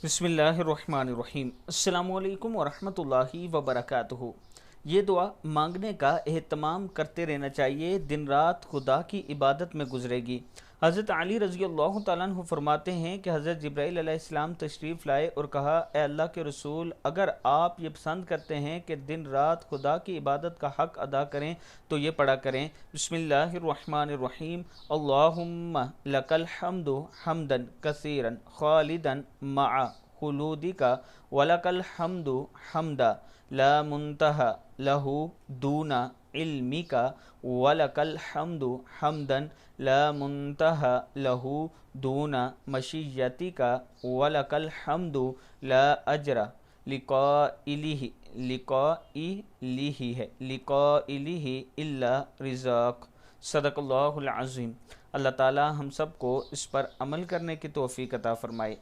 बिस्मिल्लाहिर्रहमानिर्रहीम। अस्सलामुअलैकुम वरहमतुल्लाहि वबरकातुहू। ये दुआ मांगने का एहतमाम करते रहना चाहिए, दिन रात खुदा की इबादत में गुजरेगी। हज़रत अली रज़ी अल्लाह तआला अन्हु फरमाते हैं कि हज़रत जिब्राईल अलैहिस्सलाम तशरीफ़ लाए और कहा, ए अल्लाह के रसूल, अगर आप ये पसंद करते हैं कि दिन रात खुदा की इबादत का हक़ अदा करें तो ये पढ़ा करें, बिस्मिल्लाहिर्रहमानिर्रहीम, अल्लाहुम्मा लकल हम्दु हम्दन कसीरन खालिदन मआ खुलूदिका वलकल हम्दु हम्दा ला मुंतहा लहू दूना इल्मिका वलकल हम्दु हम्दन ला मुंतहा लहू दूना मशीयतिका वलकल हम्दु ला अजरा लिक़ाइलिही लिक़ाइलिही है लिक़ाइलिही इल्ला रिज़ाक। सदक़ल्लाहुल अज़ीम। अल्लाह ताला हम सब को इस पर अमल करने की तौफ़ीक़ अता फ़रमाए।